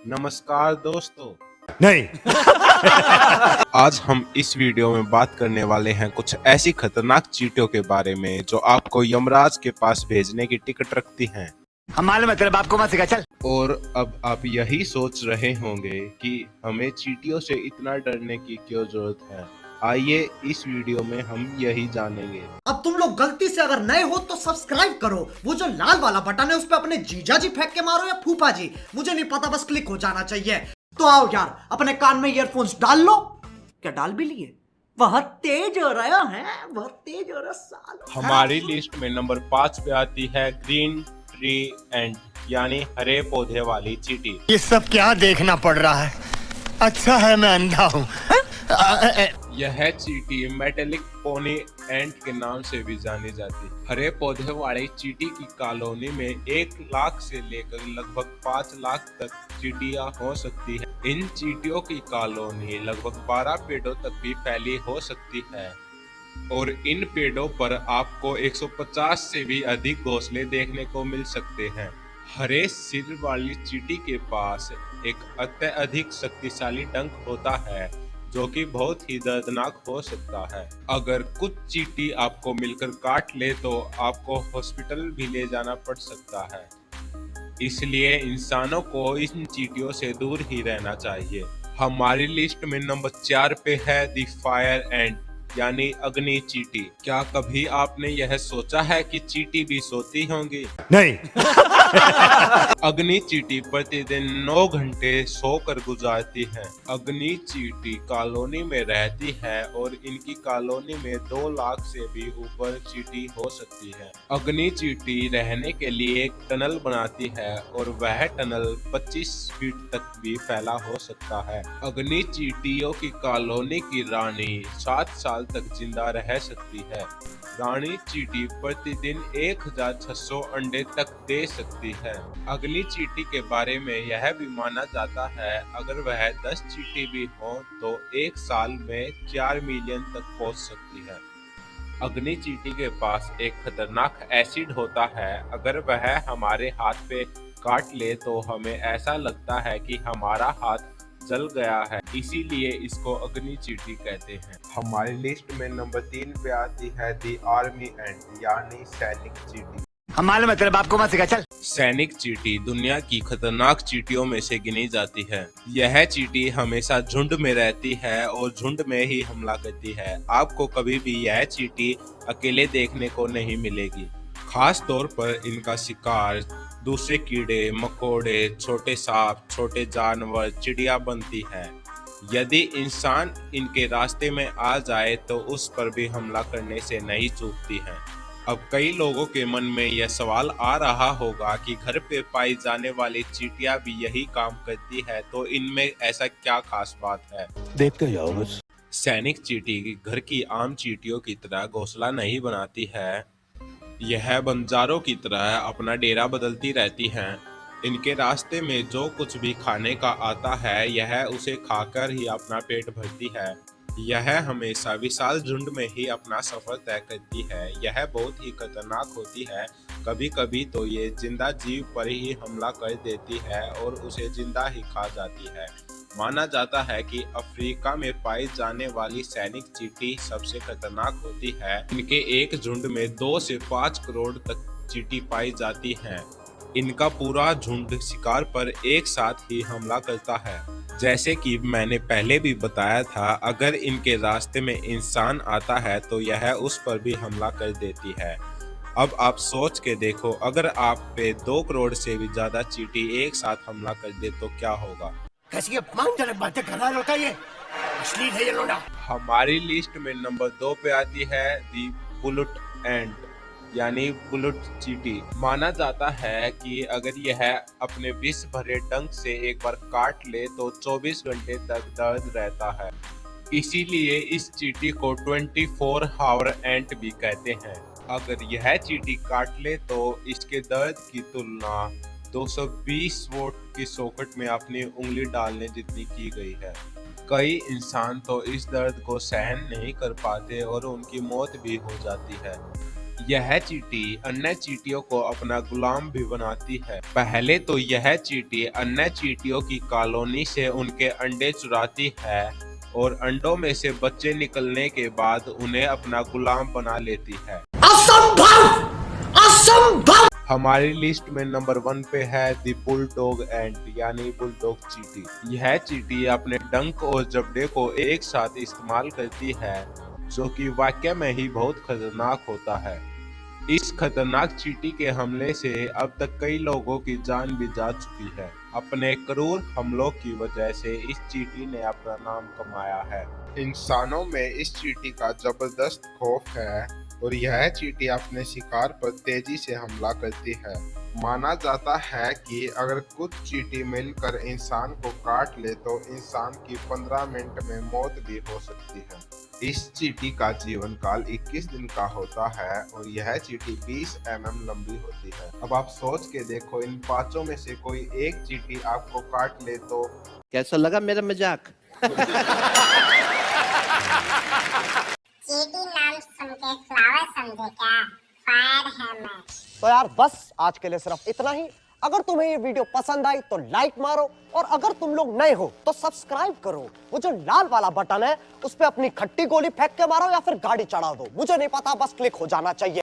नमस्कार दोस्तों। नहीं। आज हम इस वीडियो में बात करने वाले हैं कुछ ऐसी खतरनाक चींटियों के बारे में जो आपको यमराज के पास भेजने की टिकट रखती हैं। हमारे मतलब आपको मत सिखा चल। और अब आप यही सोच रहे होंगे कि हमें चींटियों से इतना डरने की क्यों जरूरत है। आइए इस वीडियो में हम यही जानेंगे। अब तुम लोग गलती से अगर नए हो तो सब्सक्राइब करो, वो जो लाल वाला बटन है उस पर अपने जीजा जी फेंक के मारो या फूफा जी, मुझे नहीं पता, बस क्लिक हो जाना चाहिए। तो आओ यार, अपने कान में ईयरफोन्स डाल लो। क्या डाल भी लिए? बहुत तेज हो रहा है, बहुत तेज हो रहा सालो। हमारी लिस्ट में नंबर 5 पे आती है ग्रीन ट्री एंट, यानी हरे पौधे वाली चींटी। ये सब क्या देखना पड़ रहा है? अच्छा है मैं अंधा हूँ। यह चींटी मेटेलिक पोनी एंट के नाम से भी जानी जाती है। हरे पौधे वाली चींटी की कॉलोनी में 1 लाख से लेकर लगभग 5 लाख तक चींटियां हो सकती है। इन चींटियों की कॉलोनी लगभग 12 पेड़ों तक भी फैली हो सकती है और इन पेड़ों पर आपको 150 से भी अधिक घोंसले देखने को मिल सकते हैं। हरे सिर वाली चींटी के पास एक अत्यधिक शक्तिशाली डंक होता है जो कि बहुत ही दर्दनाक हो सकता है। अगर कुछ चींटी आपको मिलकर काट ले तो आपको हॉस्पिटल भी ले जाना पड़ सकता है, इसलिए इंसानों को इन चींटियों से दूर ही रहना चाहिए। हमारी लिस्ट में नंबर 4 पे है द फायर एंट, यानी अग्नि चींटी। क्या कभी आपने यह सोचा है कि चींटी भी सोती होंगी? नहीं। अग्नि चींटी प्रतिदिन 9 घंटे सोकर गुजारती है। अग्नि चींटी कॉलोनी में रहती है और इनकी कॉलोनी में 2 लाख से भी ऊपर चींटी हो सकती है। अग्नि चींटी रहने के लिए एक टनल बनाती है और वह टनल 25 फीट तक भी फैला हो सकता है। अग्नि चींटियों की कॉलोनी की रानी 7 साल तक जिंदा रह सकती है। रानी चींटी प्रतिदिन 1600 अंडे तक दे सकती है। अगली चींटी के बारे में यह भी माना जाता है अगर वह 10 चींटी भी हो तो 1 साल में 4 मिलियन तक पहुंच सकती है। अग्नि चींटी के पास एक खतरनाक एसिड होता है, अगर वह हमारे हाथ पे काट ले तो हमें ऐसा लगता है कि हमारा हाथ जल गया है, इसीलिए इसको अग्नि चींटी कहते हैं। हमारी लिस्ट में नंबर 3 पे आती है द आर्मी एंट, यानी सैनिक चींटी। हमारे मतलब आपको मत सिखा चल। सैनिक चींटी दुनिया की खतरनाक चींटियों में से गिनी जाती है। यह चींटी हमेशा झुंड में रहती है और झुंड में ही हमला करती है। आपको कभी भी यह चींटी अकेले देखने को नहीं मिलेगी। खास तौर पर इनका शिकार दूसरे कीड़े मकोड़े, छोटे सांप, छोटे जानवर, चिड़िया बनती है। यदि इंसान इनके रास्ते में आ जाए तो उस पर भी हमला करने से नहीं चूकती है। अब कई लोगों के मन में यह सवाल आ रहा होगा कि घर पे पाई जाने वाली चींटियां भी यही काम करती है, तो इनमें ऐसा क्या खास बात है? देखते जाओ बस। सैनिक चींटी घर की आम चींटियों की तरह घोंसला नहीं बनाती है। यह बंजारों की तरह अपना डेरा बदलती रहती हैं। इनके रास्ते में जो कुछ भी खाने का आता है यह उसे खाकर ही अपना पेट भरती है। यह हमेशा विशाल झुंड में ही अपना सफर तय करती है। यह बहुत ही खतरनाक होती है, कभी कभी तो ये जिंदा जीव पर ही हमला कर देती है और उसे जिंदा ही खा जाती है। माना जाता है कि अफ्रीका में पाई जाने वाली सैनिक चींटी सबसे खतरनाक होती है। इनके एक झुंड में 2 से 5 करोड़ तक चींटी पाई जाती हैं। इनका पूरा झुंड शिकार पर एक साथ ही हमला करता है। जैसे कि मैंने पहले भी बताया था, अगर इनके रास्ते में इंसान आता है तो यह उस पर भी हमला कर देती है। अब आप सोच के देखो, अगर आप पे 2 करोड़ से भी ज्यादा चींटी एक साथ हमला कर दे तो क्या होगा? कैसी अपमानजनक बातें कर रहा होता ये? अश्लील है ये लोड़ा। हमारी लिस्ट में नंबर 2 पे आती है दी बुलेट एंट, यानी बुलेट चींटी। माना जाता है कि अगर यह अपने विष भरे डंक से एक बार काट ले तो 24 घंटे तक दर्द रहता है, इसीलिए इस चींटी को 24 आवर एंट भी कहते हैं। अगर यह चींटी काट ले तो इसके दर्द की तुलना 220 वोट की सॉकेट में अपनी उंगली डालने जितनी की गई है। कई इंसान तो इस दर्द को सहन नहीं कर पाते और उनकी मौत भी हो जाती है। यह चींटी अन्य चींटियों को अपना गुलाम भी बनाती है। पहले तो यह चींटी अन्य चींटियों की कॉलोनी से उनके अंडे चुराती है और अंडों में से बच्चे निकलने के बाद उन्हें अपना गुलाम बना लेती है। असंभव! असंभव! हमारी लिस्ट में नंबर 1 पे है दी बुलडॉग एंट यानी बुलडॉग चींटी। यह चींटी अपने डंक और जबड़े को एक साथ इस्तेमाल करती है, जो कि वाकई में ही बहुत खतरनाक होता है। इस खतरनाक चींटी के हमले से अब तक कई लोगों की जान भी जा चुकी है। अपने क्रूर हमलों की वजह से इस चींटी ने अपना नाम कमाया है। इंसानों में इस चींटी का जबरदस्त खौफ है और यह चींटी अपने शिकार पर तेजी से हमला करती है। माना जाता है कि अगर कुछ चींटी मिलकर इंसान को काट ले तो इंसान की 15 मिनट में मौत भी हो सकती है। इस चींटी का जीवन काल 21 दिन का होता है और यह चींटी 20 mm लंबी होती है। अब आप सोच के देखो, इन पांचों में से कोई एक चींटी आपको काट ले तो कैसा लगा मेरा मजाक? चींटी नाम सुन के फ्लावर समझे क्या? फायर है मैं। तो यार बस आज के लिए सिर्फ इतना ही। अगर तुम्हें ये वीडियो पसंद आई तो लाइक मारो, और अगर तुम लोग नए हो तो सब्सक्राइब करो। वो जो लाल वाला बटन है उस पे अपनी खट्टी गोली फेंक के मारो या फिर गाड़ी चढ़ा दो, मुझे नहीं पता, बस क्लिक हो जाना चाहिए।